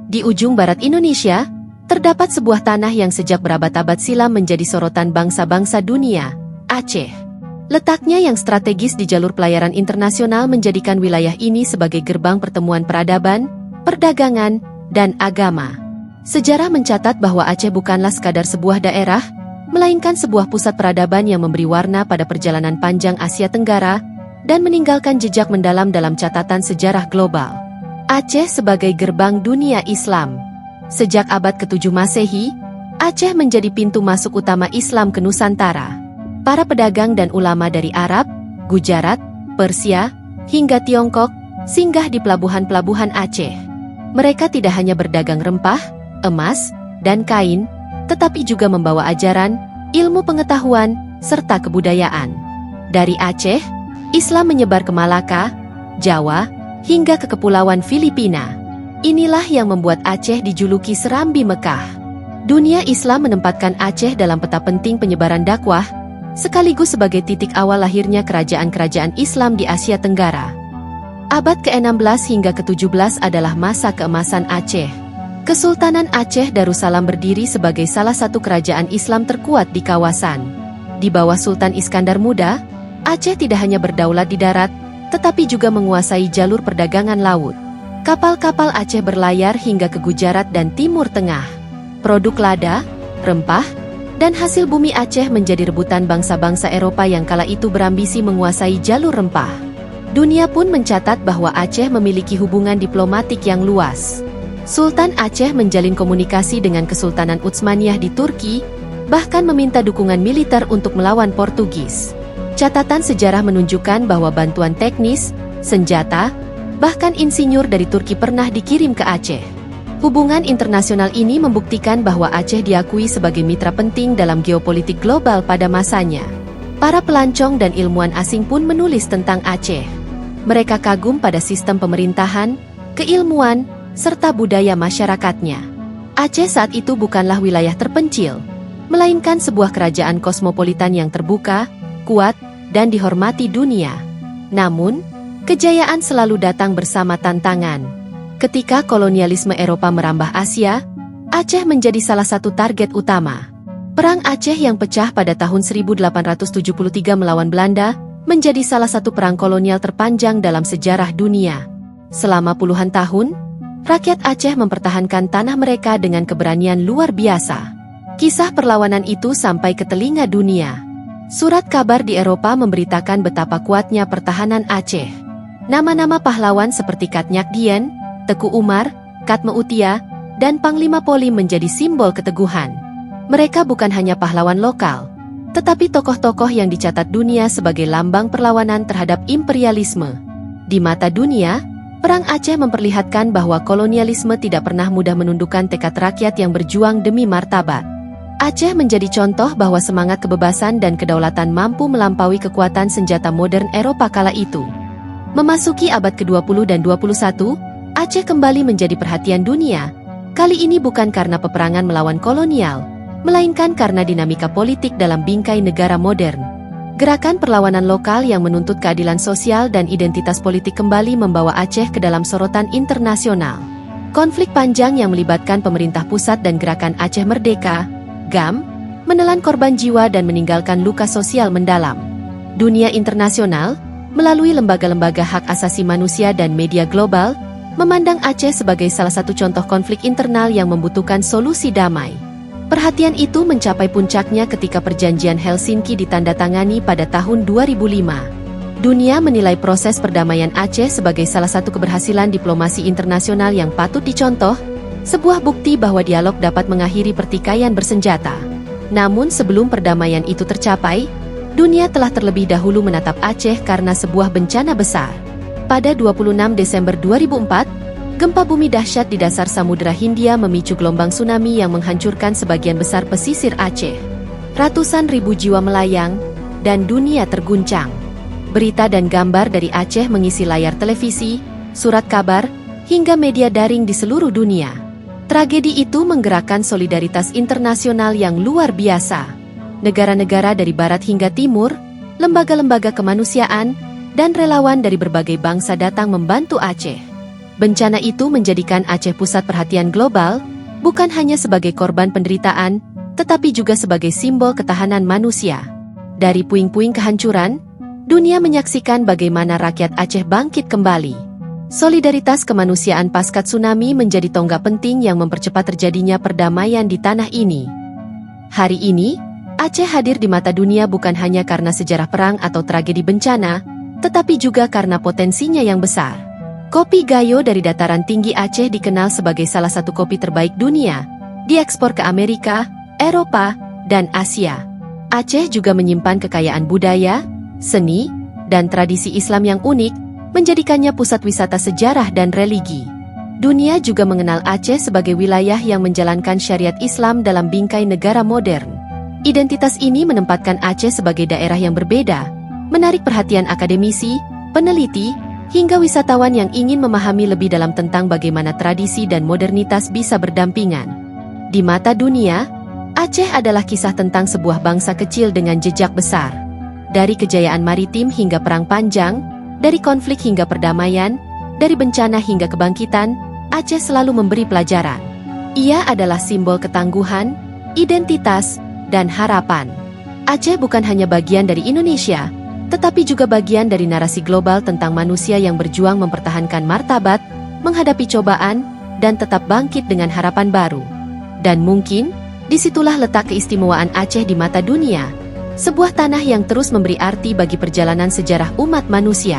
Di ujung barat Indonesia, terdapat sebuah tanah yang sejak berabad-abad silam menjadi sorotan bangsa-bangsa dunia, Aceh. Letaknya yang strategis di jalur pelayaran internasional menjadikan wilayah ini sebagai gerbang pertemuan peradaban, perdagangan, dan agama. Sejarah mencatat bahwa Aceh bukanlah sekadar sebuah daerah, melainkan sebuah pusat peradaban yang memberi warna pada perjalanan panjang Asia Tenggara dan meninggalkan jejak mendalam dalam catatan sejarah global. Aceh sebagai gerbang dunia Islam. Sejak abad ke-7 Masehi, Aceh menjadi pintu masuk utama Islam ke Nusantara. Para pedagang dan ulama dari Arab, Gujarat, Persia, hingga Tiongkok singgah di pelabuhan-pelabuhan Aceh. Mereka tidak hanya berdagang rempah, emas, dan kain, tetapi juga membawa ajaran, ilmu pengetahuan, serta kebudayaan. Dari Aceh, Islam menyebar ke Malaka, Jawa, hingga ke Kepulauan Filipina. Inilah yang membuat Aceh dijuluki Serambi Mekah. Dunia Islam menempatkan Aceh dalam peta penting penyebaran dakwah, sekaligus sebagai titik awal lahirnya kerajaan-kerajaan Islam di Asia Tenggara. Abad ke-16 hingga ke-17 adalah masa keemasan Aceh. Kesultanan Aceh Darussalam berdiri sebagai salah satu kerajaan Islam terkuat di kawasan. Di bawah Sultan Iskandar Muda, Aceh tidak hanya berdaulat di darat, tetapi juga menguasai jalur perdagangan laut. Kapal-kapal Aceh berlayar hingga ke Gujarat dan Timur Tengah. Produk lada, rempah, dan hasil bumi Aceh menjadi rebutan bangsa-bangsa Eropa yang kala itu berambisi menguasai jalur rempah. Dunia pun mencatat bahwa Aceh memiliki hubungan diplomatik yang luas. Sultan Aceh menjalin komunikasi dengan Kesultanan Utsmaniyah di Turki, bahkan meminta dukungan militer untuk melawan Portugis. Catatan sejarah menunjukkan bahwa bantuan teknis, senjata, bahkan insinyur dari Turki pernah dikirim ke Aceh. Hubungan internasional ini membuktikan bahwa Aceh diakui sebagai mitra penting dalam geopolitik global pada masanya. Para pelancong dan ilmuwan asing pun menulis tentang Aceh. Mereka kagum pada sistem pemerintahan, keilmuan, serta budaya masyarakatnya. Aceh saat itu bukanlah wilayah terpencil, melainkan sebuah kerajaan kosmopolitan yang terbuka, kuat, dan dihormati dunia. Namun, kejayaan selalu datang bersama tantangan. Ketika kolonialisme Eropa merambah Asia, Aceh menjadi salah satu target utama. Perang Aceh yang pecah pada tahun 1873 melawan Belanda menjadi salah satu perang kolonial terpanjang dalam sejarah dunia. Selama puluhan tahun, rakyat Aceh mempertahankan tanah mereka dengan keberanian luar biasa. Kisah perlawanan itu sampai ke telinga dunia. Surat kabar di Eropa memberitakan betapa kuatnya pertahanan Aceh. Nama-nama pahlawan seperti Katnyak Dien, Teku Umar, Katme Utia, dan Panglima Polim menjadi simbol keteguhan. Mereka bukan hanya pahlawan lokal, tetapi tokoh-tokoh yang dicatat dunia sebagai lambang perlawanan terhadap imperialisme. Di mata dunia, Perang Aceh memperlihatkan bahwa kolonialisme tidak pernah mudah menundukkan tekad rakyat yang berjuang demi martabat. Aceh menjadi contoh bahwa semangat kebebasan dan kedaulatan mampu melampaui kekuatan senjata modern Eropa kala itu. Memasuki abad ke-20 dan 21, Aceh kembali menjadi perhatian dunia. Kali ini bukan karena peperangan melawan kolonial, melainkan karena dinamika politik dalam bingkai negara modern. Gerakan perlawanan lokal yang menuntut keadilan sosial dan identitas politik kembali membawa Aceh ke dalam sorotan internasional. Konflik panjang yang melibatkan pemerintah pusat dan gerakan Aceh Merdeka, GAM, menelan korban jiwa dan meninggalkan luka sosial mendalam. Dunia internasional, melalui lembaga-lembaga hak asasi manusia dan media global, memandang Aceh sebagai salah satu contoh konflik internal yang membutuhkan solusi damai. Perhatian itu mencapai puncaknya ketika perjanjian Helsinki ditandatangani pada tahun 2005. Dunia menilai proses perdamaian Aceh sebagai salah satu keberhasilan diplomasi internasional yang patut dicontoh, sebuah bukti bahwa dialog dapat mengakhiri pertikaian bersenjata. Namun sebelum perdamaian itu tercapai, dunia telah terlebih dahulu menatap Aceh karena sebuah bencana besar. Pada 26 Desember 2004, gempa bumi dahsyat di dasar Samudera Hindia memicu gelombang tsunami yang menghancurkan sebagian besar pesisir Aceh. Ratusan ribu jiwa melayang, dan dunia terguncang. Berita dan gambar dari Aceh mengisi layar televisi, surat kabar, hingga media daring di seluruh dunia. Tragedi itu menggerakkan solidaritas internasional yang luar biasa. Negara-negara dari barat hingga timur, lembaga-lembaga kemanusiaan, dan relawan dari berbagai bangsa datang membantu Aceh. Bencana itu menjadikan Aceh pusat perhatian global, bukan hanya sebagai korban penderitaan, tetapi juga sebagai simbol ketahanan manusia. Dari puing-puing kehancuran, dunia menyaksikan bagaimana rakyat Aceh bangkit kembali. Solidaritas kemanusiaan pasca tsunami menjadi tonggak penting yang mempercepat terjadinya perdamaian di tanah ini. Hari ini, Aceh hadir di mata dunia bukan hanya karena sejarah perang atau tragedi bencana, tetapi juga karena potensinya yang besar. Kopi Gayo dari dataran tinggi Aceh dikenal sebagai salah satu kopi terbaik dunia, diekspor ke Amerika, Eropa, dan Asia. Aceh juga menyimpan kekayaan budaya, seni, dan tradisi Islam yang unik, menjadikannya pusat wisata sejarah dan religi. Dunia juga mengenal Aceh sebagai wilayah yang menjalankan syariat Islam dalam bingkai negara modern. Identitas ini menempatkan Aceh sebagai daerah yang berbeda, menarik perhatian akademisi, peneliti, hingga wisatawan yang ingin memahami lebih dalam tentang bagaimana tradisi dan modernitas bisa berdampingan. Di mata dunia, Aceh adalah kisah tentang sebuah bangsa kecil dengan jejak besar. Dari kejayaan maritim hingga perang panjang, dari konflik hingga perdamaian, dari bencana hingga kebangkitan, Aceh selalu memberi pelajaran. Ia adalah simbol ketangguhan, identitas, dan harapan. Aceh bukan hanya bagian dari Indonesia, tetapi juga bagian dari narasi global tentang manusia yang berjuang mempertahankan martabat, menghadapi cobaan, dan tetap bangkit dengan harapan baru. Dan mungkin, disitulah letak keistimewaan Aceh di mata dunia. Sebuah tanah yang terus memberi arti bagi perjalanan sejarah umat manusia.